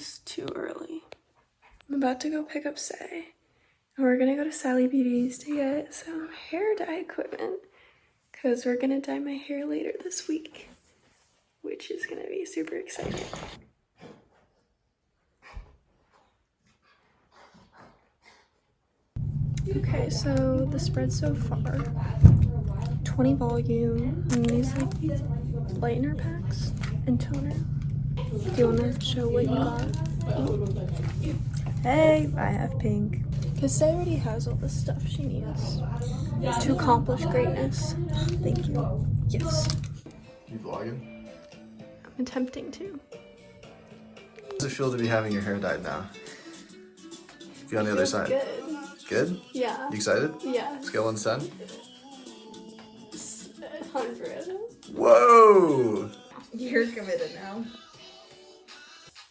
is too early. I'm about to go pick up Say, and we're gonna go to Sally Beauty's to get some hair dye equipment because we're gonna dye my hair later this week, which is gonna be super exciting. Okay, so the spread so far, 20 volume, and these like these lightener packs and toner. Do you want to show what you got? Hey, I have pink. Because Say already has all the stuff she needs to accomplish greatness. Thank you. Yes. You vlogging? I'm attempting to. How does it feel to be having your hair dyed now? Be on the other side. Good. Good? Yeah. You excited? Yeah. Scale 1 to 10? 100. Whoa! You're committed now.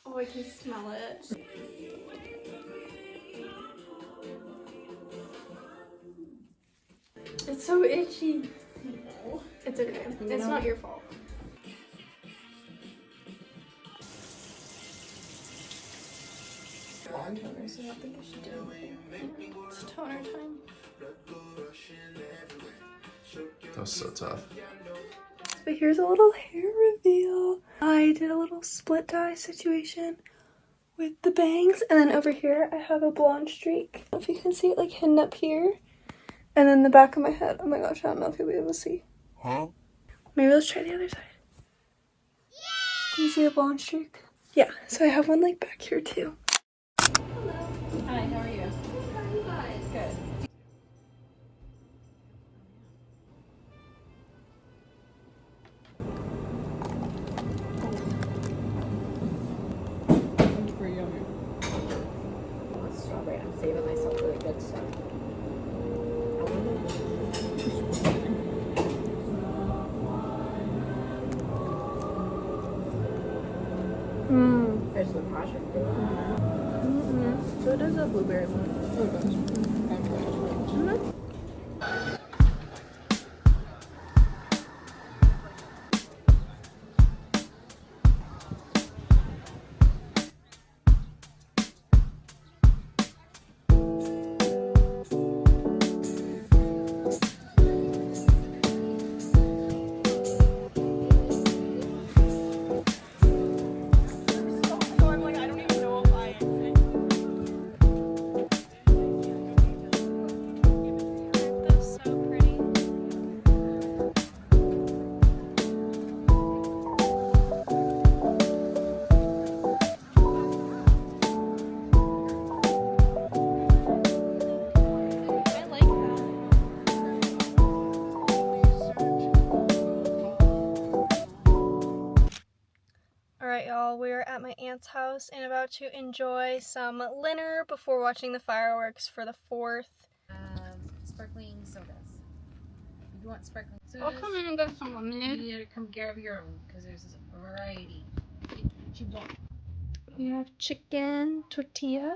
Oh, I can smell it. It's so itchy. No. It's okay. It's not your fault. On toner, so I don't think I should do anything. It's toner time. That was so tough. But here's a little hair reveal. I did a little split dye situation with the bangs, and then over here I have a blonde streak. I don't know if you can see it like hidden up here. And then the back of my head. Oh my gosh, I don't know if you'll be able to see. Huh? Maybe let's try the other side. Can you see the blonde streak? Yeah, so I have one like back here too. Hi, how are you? Good. Strawberry. I'm saving myself for the good stuff. Mmm. There's the passion fruit. So it is a blueberry one. Alright y'all, we're at my aunt's house and about to enjoy some dinner before watching the fireworks for the 4th. Sparkling sodas. If you want sparkling sodas, I'll come in and get some lemonade. you need to come grab your own because there's a variety. What you want? We have chicken, tortilla,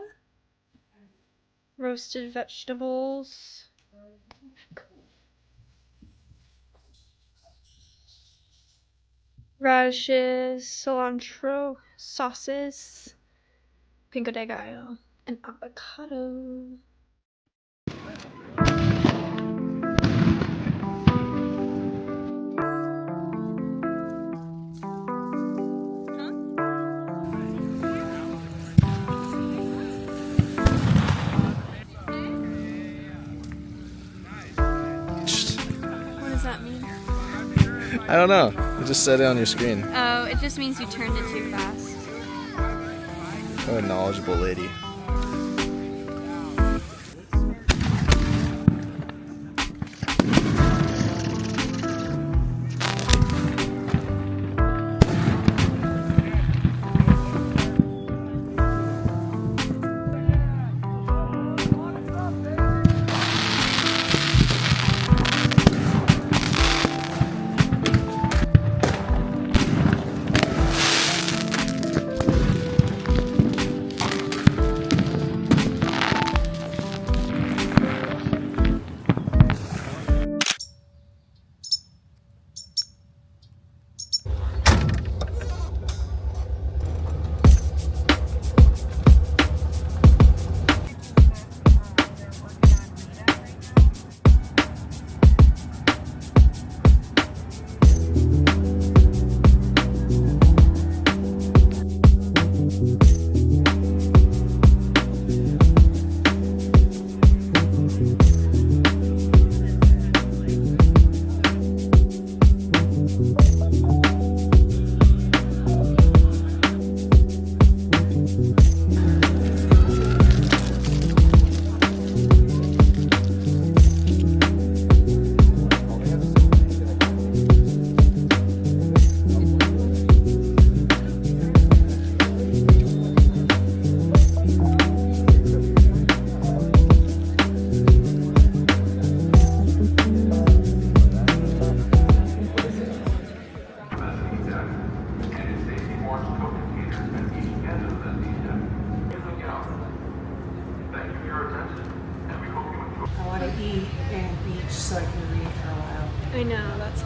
roasted vegetables, radishes, cilantro, sauces, pico de gallo, and avocado. What does that mean? I don't know. It just said it on your screen. Oh, it just means you turned it too fast. What a knowledgeable lady.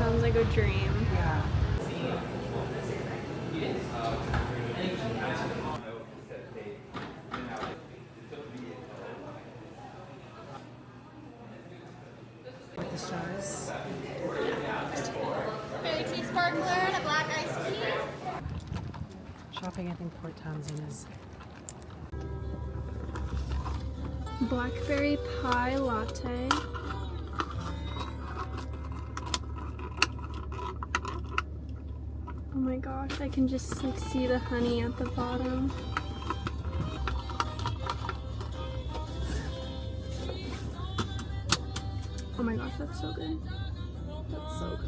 sounds like a dream. Yeah. With the stars. Berry tea sparkler and a black iced tea. Shopping, I think Port Townsend is. Blackberry pie latte. Oh my gosh, I can just like see the honey at the bottom. Oh my gosh, that's so good. That's so good.